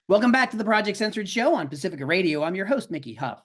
Welcome back to the Project Censored Show on Pacifica Radio. I'm your host, Mickey Huff.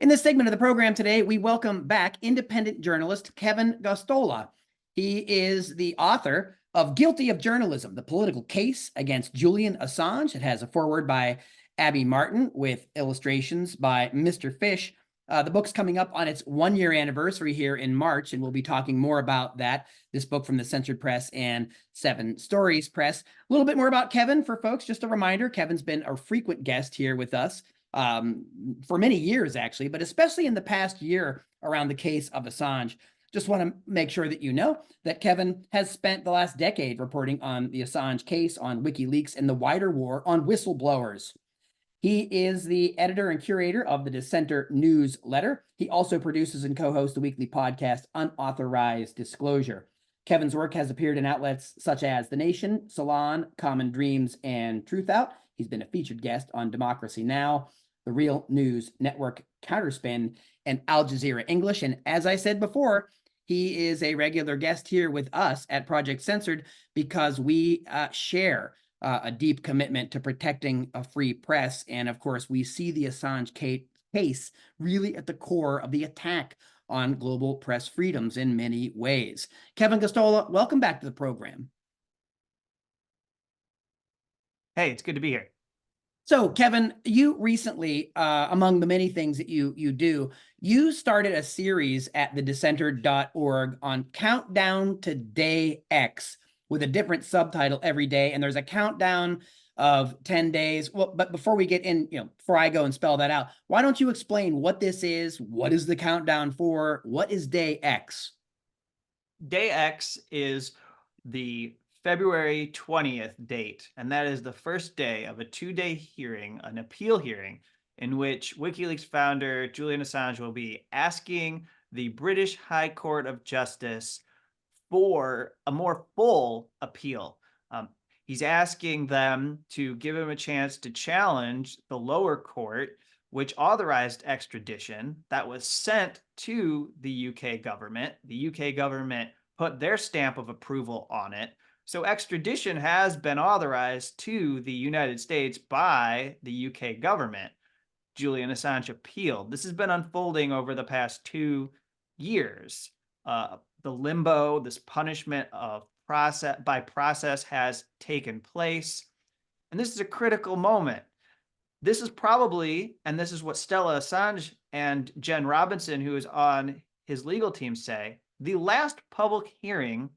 In this segment of the program today, we welcome back independent journalist Kevin Gosztola. He is the author of Guilty of Journalism, the Political Case Against Julian Assange. It has a foreword by Abby Martin with illustrations by Mr. Fish. The book's coming up on its one-year anniversary here in March, and we'll be talking more about that. This book from the Censored Press and Seven Stories Press. A little bit more about Kevin for folks. Just a reminder, Kevin's been a frequent guest here with us for many years, actually, but especially in the past year around the case of Assange. Just want to make sure that you know that Kevin has spent the last decade reporting on the Assange case, on WikiLeaks, and the wider war on whistleblowers. He is the editor and curator of the Dissenter newsletter. He also produces and co-hosts the weekly podcast Unauthorized Disclosure. Kevin's work has appeared in outlets such as The Nation, Salon, Common Dreams, and Truth Out. He's been a featured guest on Democracy Now!, The Real News Network, Counterspin, and Al Jazeera English. And as I said before, he is a regular guest here with us at Project Censored because we share a deep commitment to protecting a free press. And of course, we see the Assange case really at the core of the attack on global press freedoms in many ways. Kevin Gosztola, welcome back to the program. Hey, it's good to be here. So, Kevin, you recently, among the many things that you do, you started a series at thedissenter.org on Countdown to Day X with a different subtitle every day. And there's a countdown of 10 days. Well, but before we get in, before I go and spell that out, why don't you explain what this is? What is the countdown for? What is Day X? Day X is the February 20th date, and that is the first day of a two-day hearing, an appeal hearing, in which WikiLeaks founder Julian Assange will be asking the British High Court of Justice for a more full appeal. He's asking them to give him a chance to challenge the lower court, which authorized extradition that was sent to the UK government. The UK government put their stamp of approval on it. So extradition has been authorized to the United States by the UK government. Julian Assange appealed. This has been unfolding over the past 2 years. The limbo, this punishment of process has taken place. And this is a critical moment. This is probably, and this is what Stella Assange and Jen Robinson, who is on his legal team, say, the last public hearing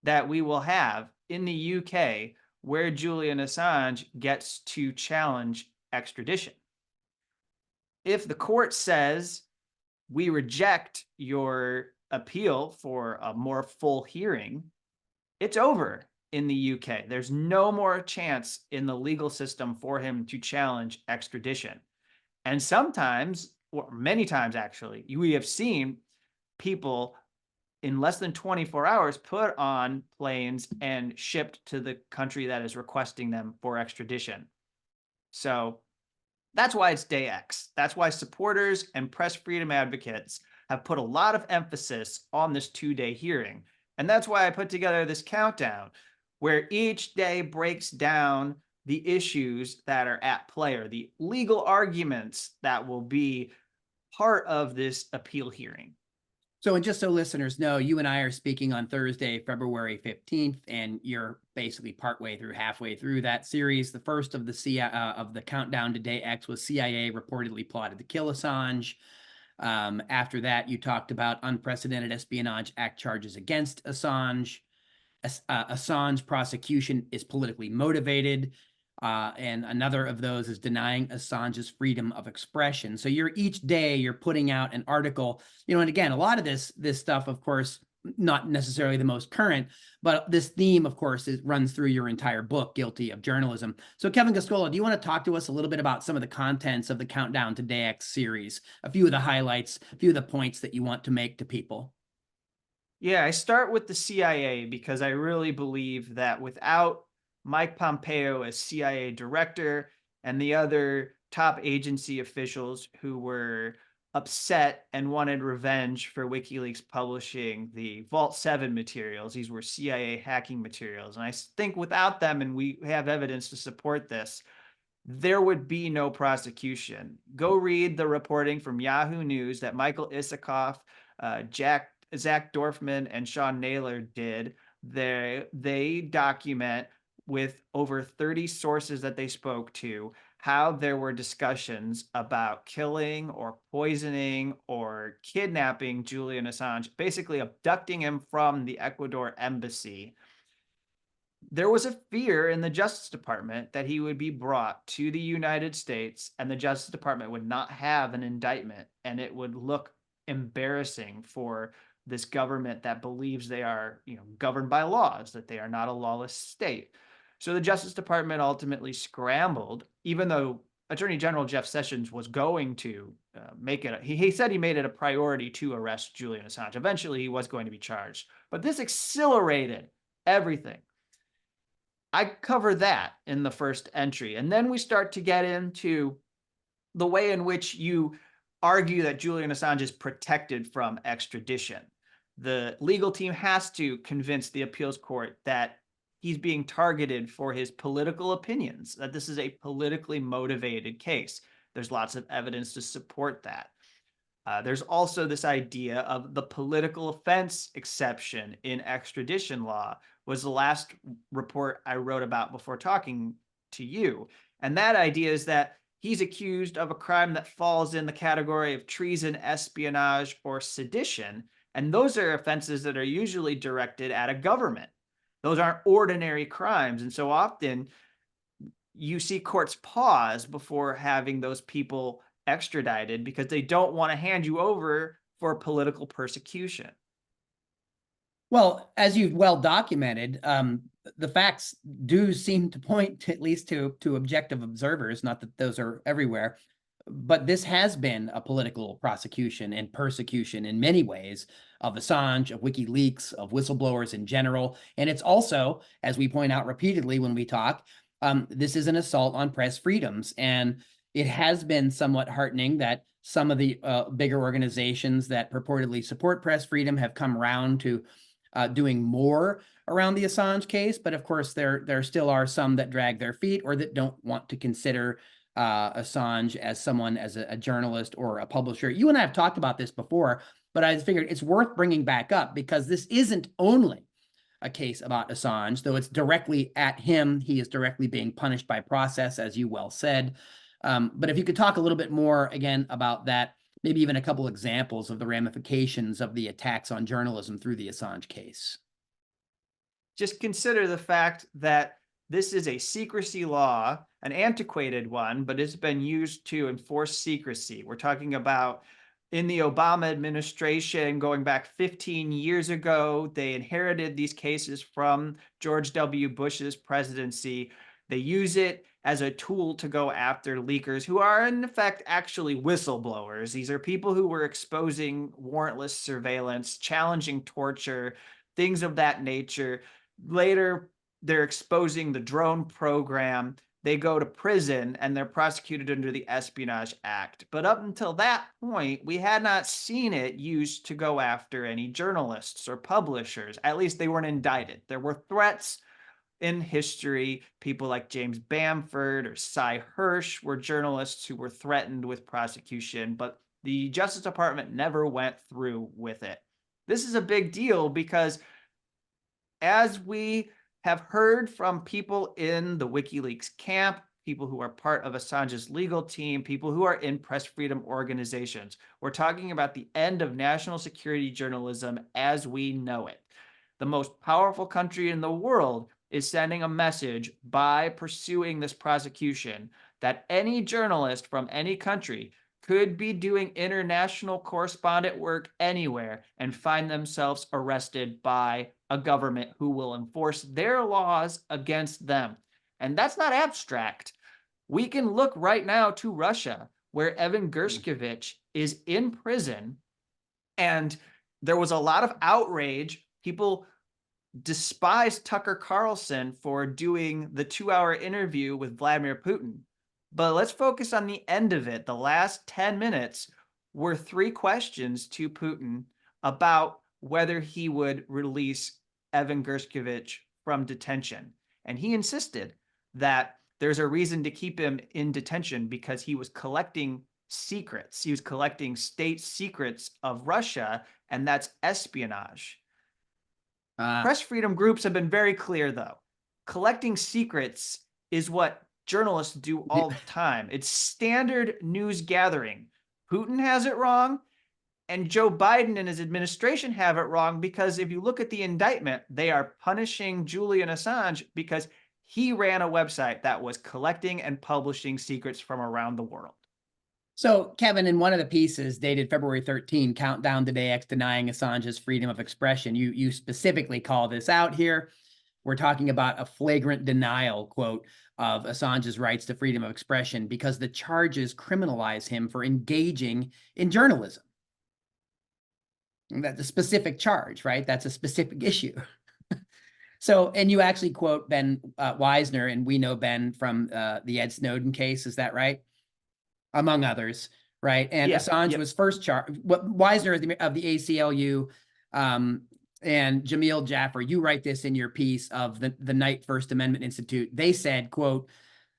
that we will have in the UK where Julian Assange gets to challenge extradition. If the court says we reject your appeal for a more full hearing, it's over in the UK. There's no more chance in the legal system for him to challenge extradition. And sometimes, or many times actually, we have seen people in less than 24 hours put on planes and shipped to the country that is requesting them for extradition. So that's why it's Day X. That's why supporters and press freedom advocates have put a lot of emphasis on this two-day hearing. And that's why I put together this countdown where each day breaks down the issues that are at play or the legal arguments that will be part of this appeal hearing. So, and just so listeners know, you and I are speaking on Thursday, February 15th, and you're basically halfway through that series. The first of the countdown to Day X was CIA reportedly plotted to kill Assange. After that, you talked about unprecedented Espionage Act charges against Assange. Assange prosecution is politically motivated. And another of those is denying Assange's freedom of expression. So each day you're putting out an article, and again, a lot of this stuff, of course, not necessarily the most current, but this theme, of course, runs through your entire book, Guilty of Journalism. So Kevin Gosztola, do you want to talk to us a little bit about some of the contents of the Countdown to Day X series, a few of the highlights, a few of the points that you want to make to people? Yeah, I start with the CIA because I really believe that without Mike Pompeo as CIA director and the other top agency officials who were upset and wanted revenge for WikiLeaks publishing the Vault 7 materials. These were CIA hacking materials. And I think without them, and we have evidence to support this, there would be no prosecution. Go read the reporting from Yahoo News that Michael Isikoff, Zach Dorfman, and Sean Naylor did. They document with over 30 sources that they spoke to how there were discussions about killing or poisoning or kidnapping Julian Assange, basically abducting him from the Ecuador embassy. There was a fear in the Justice Department that he would be brought to the United States and the Justice Department would not have an indictment, and it would look embarrassing for this government that believes they are, governed by laws, that they are not a lawless state. So the Justice Department ultimately scrambled, even though Attorney General Jeff Sessions was going to make it. He said he made it a priority to arrest Julian Assange. Eventually, he was going to be charged, but this accelerated everything. I cover that in the first entry, and then we start to get into the way in which you argue that Julian Assange is protected from extradition. The legal team has to convince the appeals court that he's being targeted for his political opinions, that this is a politically motivated case. There's lots of evidence to support that. There's also this idea of the political offense exception in extradition law was the last report I wrote about before talking to you. And that idea is that he's accused of a crime that falls in the category of treason, espionage, or sedition. And those are offenses that are usually directed at a government. Those aren't ordinary crimes. And so often you see courts pause before having those people extradited because they don't want to hand you over for political persecution. Well, as you've well documented, the facts do seem to point at least to objective observers, not that those are everywhere, but this has been a political prosecution and persecution in many ways of Assange, of WikiLeaks, of whistleblowers in general. And it's also, as we point out repeatedly when we talk, this is an assault on press freedoms. And it has been somewhat heartening that some of the bigger organizations that purportedly support press freedom have come around to doing more around the Assange case. But of course, there still are some that drag their feet or that don't want to consider Assange as someone, as a journalist or a publisher. You and I have talked about this before, but I figured it's worth bringing back up because this isn't only a case about Assange, though it's directly at him. He is directly being punished by process, as you well said. But if you could talk a little bit more again about that, maybe even a couple examples of the ramifications of the attacks on journalism through the Assange case. Just consider the fact that this is a secrecy law, an antiquated one, but it's been used to enforce secrecy. We're talking about in the Obama administration going back 15 years ago. They inherited these cases from George W. Bush's presidency. They use it as a tool to go after leakers who are in effect actually whistleblowers. These are people who were exposing warrantless surveillance, challenging torture, things of that nature. Later, they're exposing the drone program. They go to prison and they're prosecuted under the Espionage Act. But up until that point, we had not seen it used to go after any journalists or publishers. At least they weren't indicted. There were threats in history. People like James Bamford or Cy Hirsch were journalists who were threatened with prosecution, but the Justice Department never went through with it. This is a big deal because as we have heard from people in the WikiLeaks camp, people who are part of Assange's legal team, people who are in press freedom organizations, we're talking about the end of national security journalism as we know it. The most powerful country in the world is sending a message by pursuing this prosecution that any journalist from any country could be doing international correspondent work anywhere and find themselves arrested by a government who will enforce their laws against them. And that's not abstract. We can look right now to Russia, where Evan Gershkovich is in prison, and there was a lot of outrage. People despised Tucker Carlson for doing the 2-hour interview with Vladimir Putin. But let's focus on the end of it. The last 10 minutes were 3 questions to Putin about whether he would release Evan Gershkovich from detention. And he insisted that there's a reason to keep him in detention because he was collecting secrets. He was collecting state secrets of Russia, and that's espionage. Press freedom groups have been very clear, though. Collecting secrets is what journalists do all the time. It's standard news gathering. Putin has it wrong, and Joe Biden and his administration have it wrong, because if you look at the indictment, they are punishing Julian Assange because he ran a website that was collecting and publishing secrets from around the world. So, Kevin, in one of the pieces dated February 13, Countdown to Day X Denying Assange's Freedom of Expression, you specifically call this out here. We're talking about a flagrant denial, quote, of Assange's rights to freedom of expression because the charges criminalize him for engaging in journalism. And that's a specific charge, right? That's a specific issue. So, and you actually quote Ben Weisner, and we know Ben from the Ed Snowden case. Is that right? Among others, right? And Assange was first charged. Weisner of the ACLU, and Jamil Jaffer, you write this in your piece of the Knight First Amendment Institute. They said, quote,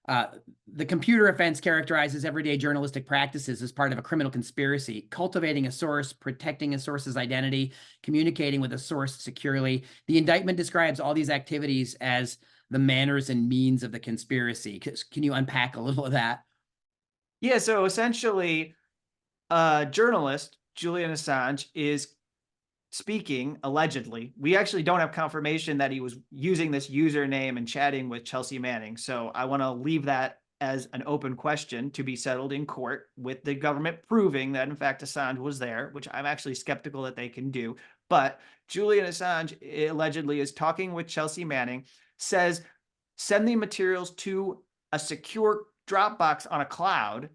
the computer offense characterizes everyday journalistic practices as part of a criminal conspiracy, cultivating a source, protecting a source's identity, communicating with a source securely. The indictment describes all these activities as the manners and means of the conspiracy. Can you unpack a little of that? Yeah, so essentially, journalist, Julian Assange, is speaking, allegedly. We actually don't have confirmation that he was using this username and chatting with Chelsea Manning. So I want to leave that as an open question to be settled in court, with the government proving that, in fact, Assange was there, which I'm actually skeptical that they can do. But Julian Assange allegedly is talking with Chelsea Manning, says, send the materials to a secure Dropbox on a cloud,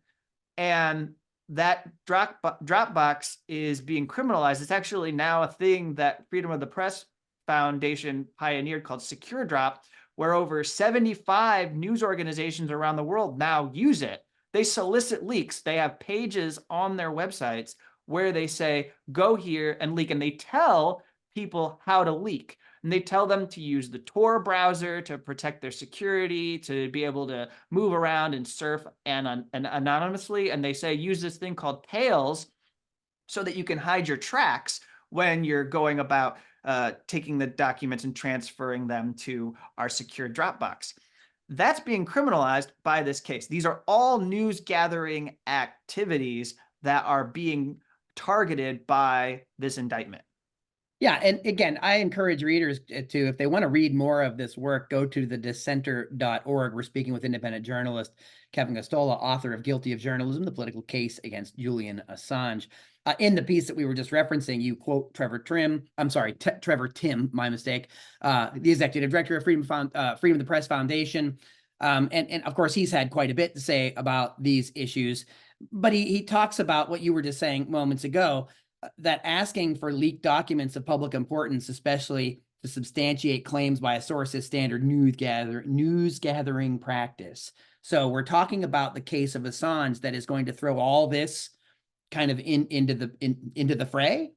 and that Dropbox is being criminalized. It's actually now a thing that Freedom of the Press Foundation pioneered called Secure Drop, where over 75 news organizations around the world now use it. They solicit leaks. They have pages on their websites where they say, go here and leak, and they tell people how to leak. And they tell them to use the Tor browser to protect their security, to be able to move around and surf and anonymously. And they say, use this thing called Tails so that you can hide your tracks when you're going about taking the documents and transferring them to our secure Dropbox. That's being criminalized by this case. These are all news gathering activities that are being targeted by this indictment. Yeah, and again, I encourage readers to, if they want to read more of this work, go to the dissenter.org. We're speaking with independent journalist Kevin Gosztola, author of Guilty of Journalism, the Political Case Against Julian Assange. In the piece that we were just referencing, you quote Trevor Timm, my mistake, the executive director of Freedom of the Press Foundation. And of course, he's had quite a bit to say about these issues, but he talks about what you were just saying moments ago, that asking for leaked documents of public importance, especially to substantiate claims by a source, is standard news gathering practice. So we're talking about the case of Assange that is going to throw all this kind of into the fray.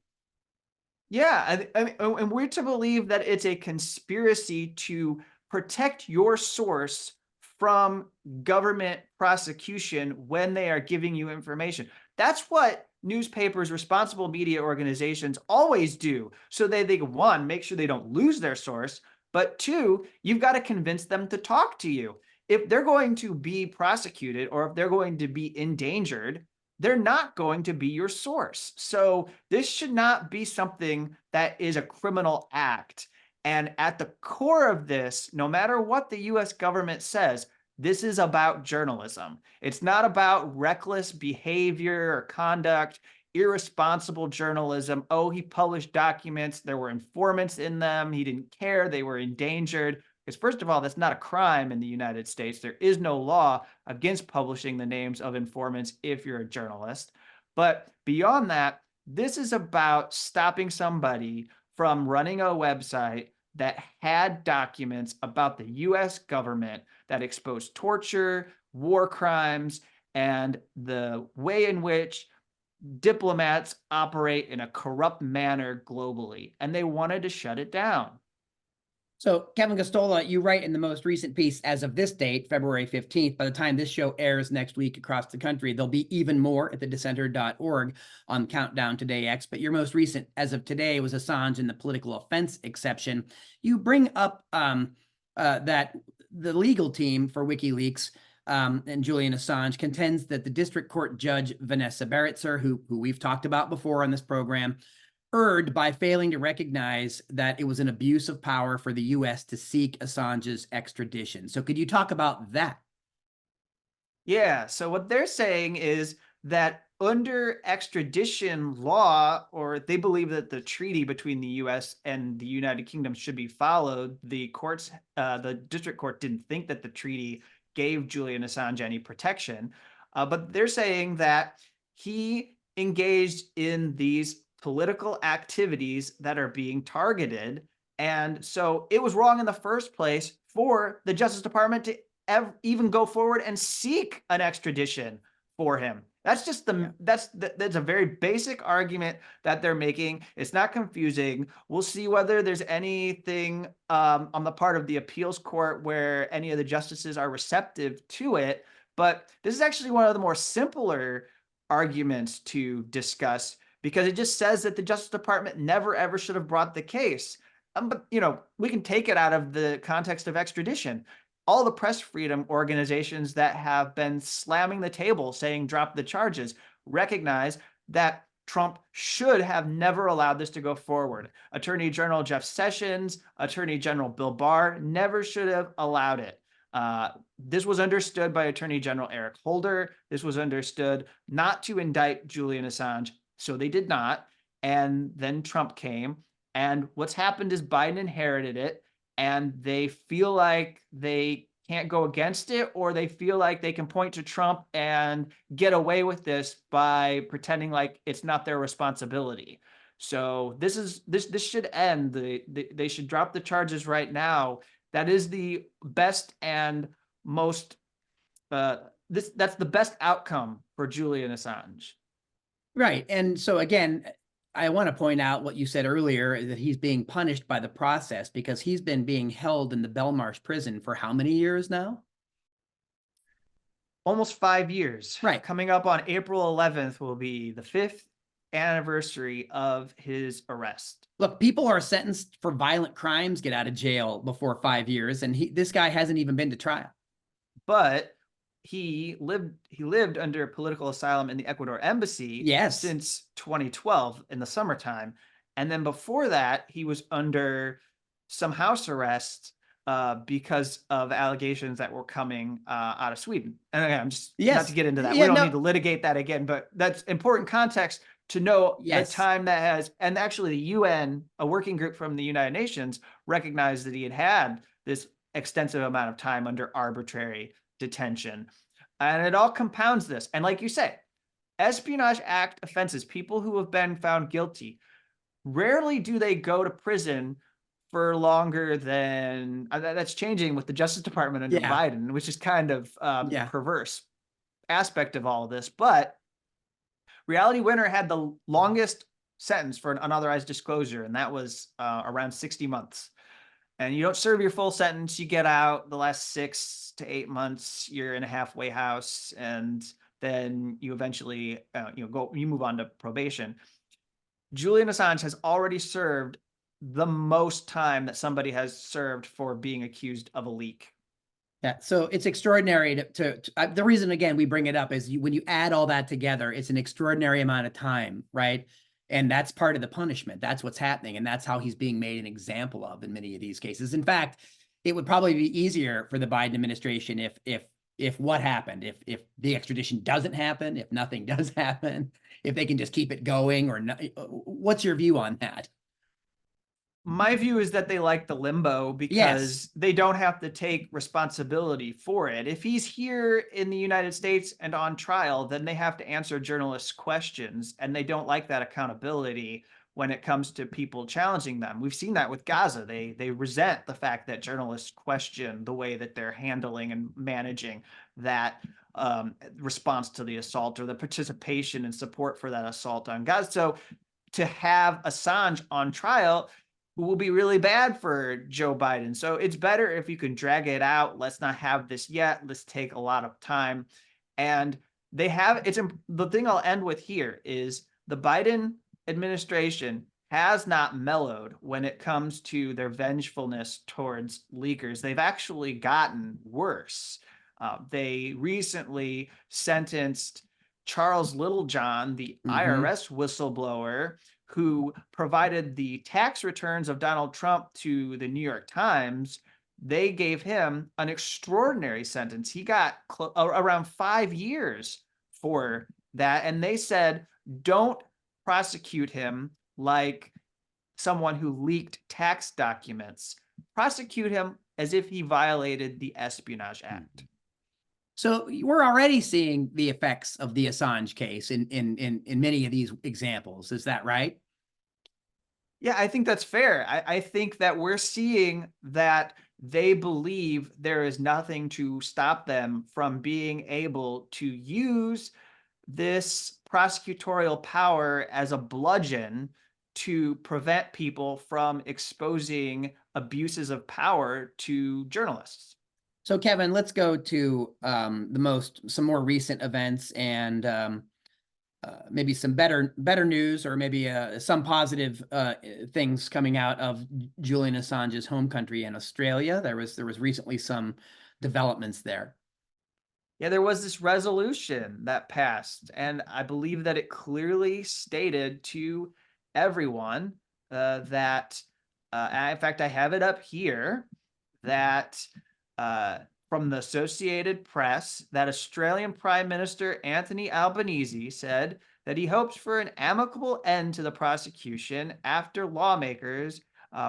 Yeah, and we're to believe that it's a conspiracy to protect your source from government prosecution when they are giving you information. That's what newspapers, responsible media organizations always do. So they one, make sure they don't lose their source, but two, you've got to convince them to talk to you. If they're going to be prosecuted or if they're going to be endangered, they're not going to be your source. So this should not be something that is a criminal act. And at the core of this, no matter what the US government says, this is about journalism. It's not about reckless behavior or conduct, irresponsible journalism. Oh, he published documents. There were informants in them. He didn't care. They were endangered. Because first of all, that's not a crime in the United States. There is no law against publishing the names of informants if you're a journalist. But beyond that, this is about stopping somebody from running a website that had documents about the US government that exposed torture, war crimes, and the way in which diplomats operate in a corrupt manner globally. And they wanted to shut it down. So, Kevin Gosztola, you write in the most recent piece, as of this date, February 15th, by the time this show airs next week across the country, there'll be even more at thedissenter.org on Countdown to Day X. But your most recent, as of today, was Assange and the political offense exception. You bring up that the legal team for WikiLeaks and Julian Assange contends that the district court judge, Vanessa Baritzer, who we've talked about before on this program, erred by failing to recognize that it was an abuse of power for the U.S. to seek Assange's extradition. So could you talk about that? Yeah, so what they're saying is that under extradition law, or they believe that the treaty between the U.S. and the United Kingdom should be followed, the district court didn't think that the treaty gave Julian Assange any protection, but they're saying that he engaged in these political activities that are being targeted. And so it was wrong in the first place for the Justice Department to even go forward and seek an extradition for him. That's just that's a very basic argument that they're making. It's not confusing. We'll see whether there's anything on the part of the appeals court where any of the justices are receptive to it. But this is actually one of the more simpler arguments to discuss, because it just says that the Justice Department never ever should have brought the case. But we can take it out of the context of extradition. All the press freedom organizations that have been slamming the table saying drop the charges recognize that Trump should have never allowed this to go forward. Attorney General Jeff Sessions, Attorney General Bill Barr never should have allowed it. This was understood by Attorney General Eric Holder. This was understood not to indict Julian Assange, so they did not. And then Trump came, and what's happened is Biden inherited it, and they feel like they can't go against it, or they feel like they can point to Trump and get away with this by pretending like it's not their responsibility. So this should end. They should drop the charges right now. That is the best and most that's the best outcome for Julian Assange. Right. And so again, I want to point out what you said earlier, that he's being punished by the process because he's been being held in the Belmarsh prison for how many years now? Almost 5 years. Right. Coming up on April 11th will be the 5th anniversary of his arrest. Look, people are sentenced for violent crimes, get out of jail before 5 years, and this guy hasn't even been to trial. But he lived under political asylum in the Ecuador embassy since 2012 in the summertime. And then before that, he was under some house arrest because of allegations that were coming out of Sweden. And again, I'm just not to get into that. We don't need to litigate that again, but that's important context to know the time that has, and actually the UN, a working group from the United Nations, recognized that he had this extensive amount of time under arbitrary detention. And it all compounds this. And like you say, Espionage Act offenses, people who have been found guilty, rarely do they go to prison for longer than, that's changing with the Justice Department under Biden, which is kind of perverse aspect of all of this. But Reality Winner had the longest sentence for an unauthorized disclosure, and that was around 60 months. And you don't serve your full sentence. You get out the last 6 to 8 months. You're in a halfway house, and then you eventually you move on to probation. Julian Assange has already served the most time that somebody has served for being accused of a leak. Yeah, so it's extraordinary the reason, again, we bring it up is when you add all that together, it's an extraordinary amount of time, right? And that's part of the punishment. That's what's happening. And that's how he's being made an example of in many of these cases. In fact, it would probably be easier for the Biden administration if what happened, if the extradition doesn't happen, if nothing does happen, if they can just keep it going or not. What's your view on that? My view is that they like the limbo because they don't have to take responsibility for it. If he's here in the United States and on trial, then they have to answer journalists' questions, and they don't like that accountability when it comes to people challenging them. We've seen that with Gaza. They resent the fact that journalists question the way that they're handling and managing that response to the assault or the participation and support for that assault on Gaza. So to have Assange on trial, who will be really bad for Joe Biden. So it's better if you can drag it out. Let's not have this yet. Let's take a lot of time. And they have, the thing I'll end with here is the Biden administration has not mellowed when it comes to their vengefulness towards leakers. They've actually gotten worse. They recently sentenced Charles Littlejohn, the IRS whistleblower, who provided the tax returns of Donald Trump to the New York Times. They gave him an extraordinary sentence. He got around 5 years for that. And they said, don't prosecute him like someone who leaked tax documents. Prosecute him as if he violated the Espionage Act. So we're already seeing the effects of the Assange case in many of these examples. Is that right? Yeah, I think that's fair. I think that we're seeing that they believe there is nothing to stop them from being able to use this prosecutorial power as a bludgeon to prevent people from exposing abuses of power to journalists. So Kevin, let's go to some more recent events and maybe some better news, or maybe some positive things coming out of Julian Assange's home country in Australia. There was recently some developments there. Yeah, there was this resolution that passed, and I believe that it clearly stated to everyone that, in fact, I have it up here, that from the Associated Press, that Australian Prime Minister Anthony Albanese said that he hopes for an amicable end to the prosecution after lawmakers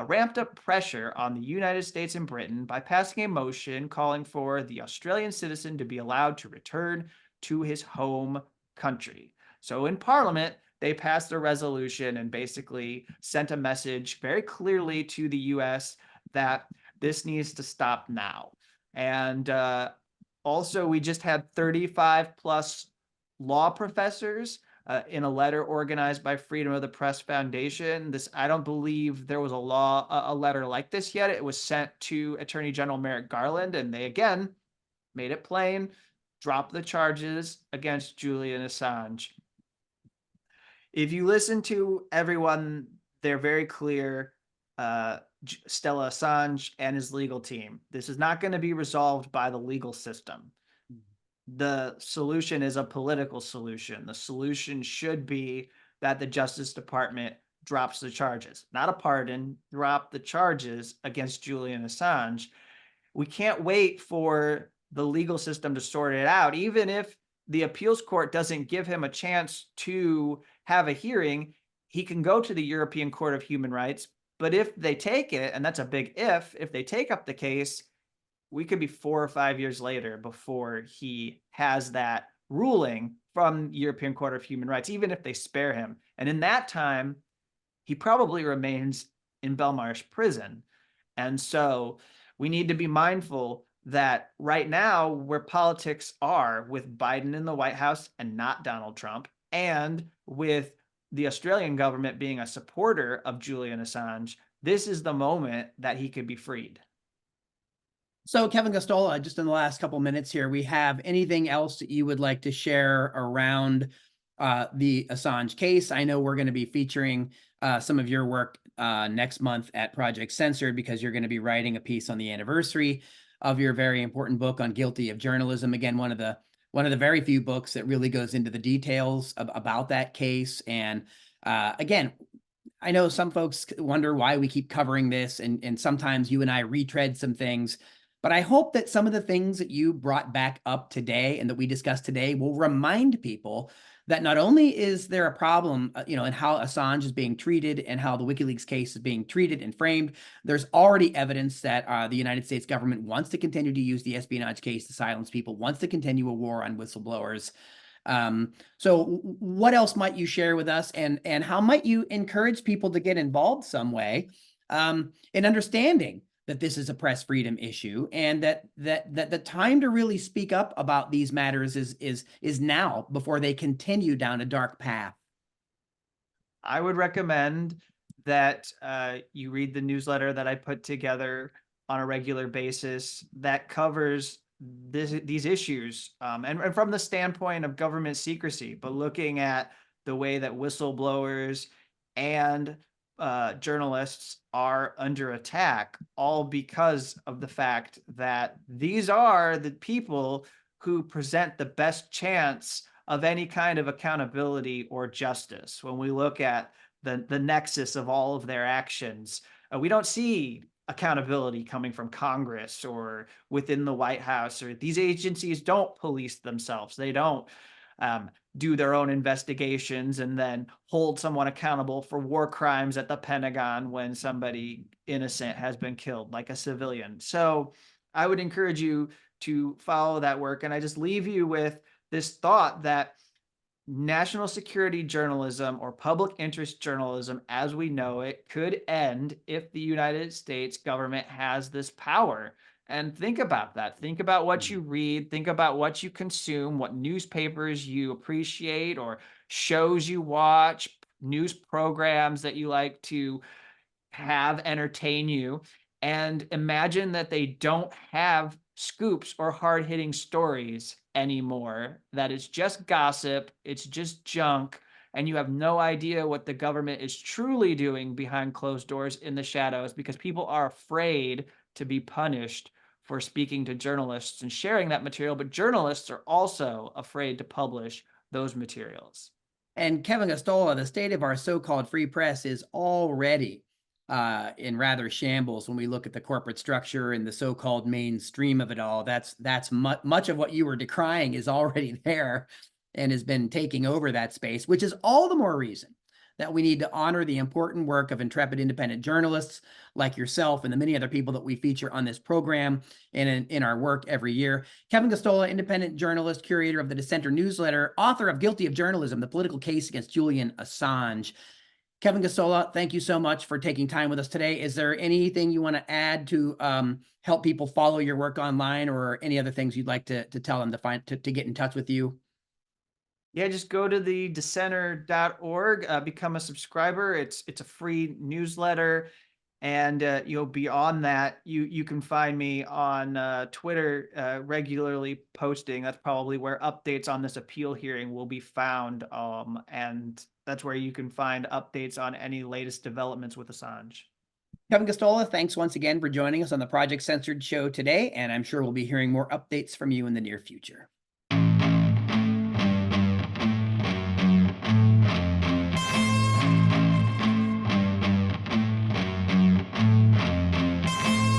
ramped up pressure on the United States and Britain by passing a motion calling for the Australian citizen to be allowed to return to his home country. So in Parliament, they passed a resolution and basically sent a message very clearly to the US that this needs to stop now. And also, we just had 35 plus law professors in a letter organized by Freedom of the Press Foundation. I don't believe there was a letter like this yet. It was sent to Attorney General Merrick Garland, and they again made it plain, dropped the charges against Julian Assange. If you listen to everyone, they're very clear. Stella Assange and his legal team. This is not going to be resolved by the legal system. The solution is a political solution. The solution should be that the Justice Department drops the charges, not a pardon, drop the charges against Julian Assange. We can't wait for the legal system to sort it out. Even if the appeals court doesn't give him a chance to have a hearing, he can go to the European Court of Human Rights. But if they take it, and that's a big if they take up the case, we could be 4 or 5 years later before he has that ruling from European Court of Human Rights, even if they spare him. And in that time, he probably remains in Belmarsh prison. And so we need to be mindful that right now, where politics are with Biden in the White House and not Donald Trump, and with the Australian government being a supporter of Julian Assange, this is the moment that he could be freed. So Kevin Gosztola, just in the last couple minutes here, we have anything else that you would like to share around the Assange case? I know we're going to be featuring some of your work next month at Project Censored, because you're going to be writing a piece on the anniversary of your very important book on Guilty of Journalism. Again, one of the very few books that really goes into the details about that case. And again, I know some folks wonder why we keep covering this, and sometimes you and I retread some things. But I hope that some of the things that you brought back up today and that we discussed today will remind people that not only is there a problem, in how Assange is being treated and how the WikiLeaks case is being treated and framed, there's already evidence that the United States government wants to continue to use the espionage case to silence people, wants to continue a war on whistleblowers. So what else might you share with us, and how might you encourage people to get involved some way in understanding that this is a press freedom issue, and that the time to really speak up about these matters is now, before they continue down a dark path? I would recommend that you read the newsletter that I put together on a regular basis that covers these issues, and from the standpoint of government secrecy, but looking at the way that whistleblowers and journalists are under attack, all because of the fact that these are the people who present the best chance of any kind of accountability or justice. When we look at the nexus of all of their actions, we don't see accountability coming from Congress or within the White House, or these agencies don't police themselves. They don't do their own investigations and then hold someone accountable for war crimes at the Pentagon when somebody innocent has been killed, like a civilian. So I would encourage you to follow that work. And I just leave you with this thought that national security journalism, or public interest journalism as we know it, could end if the United States government has this power. And think about that. Think about what you read. Think about what you consume, what newspapers you appreciate, or shows you watch, news programs that you like to have entertain you. And imagine that they don't have scoops or hard-hitting stories anymore, that it's just gossip, it's just junk, and you have no idea what the government is truly doing behind closed doors in the shadows, because people are afraid to be punished for speaking to journalists and sharing that material, but journalists are also afraid to publish those materials. And Kevin Gosztola, the state of our so-called free press is already in rather shambles when we look at the corporate structure and the so-called mainstream of it all. That's much of what you were decrying is already there and has been taking over that space, which is all the more reason that we need to honor the important work of intrepid independent journalists like yourself and the many other people that we feature on this program and in our work every year. Kevin Gosztola, independent journalist, curator of the Dissenter newsletter, author of Guilty of Journalism, The Political Case Against Julian Assange. Kevin Gosztola, thank you so much for taking time with us today. Is there anything you want to add to help people follow your work online, or any other things you'd like to tell them to get in touch with you? Yeah, just go to the dissenter.org, become a subscriber. It's a free newsletter. And beyond that, you can find me on Twitter, regularly posting. That's probably where updates on this appeal hearing will be found. And that's where you can find updates on any latest developments with Assange. Kevin Gosztola, thanks once again for joining us on the Project Censored Show today, and I'm sure we'll be hearing more updates from you in the near future.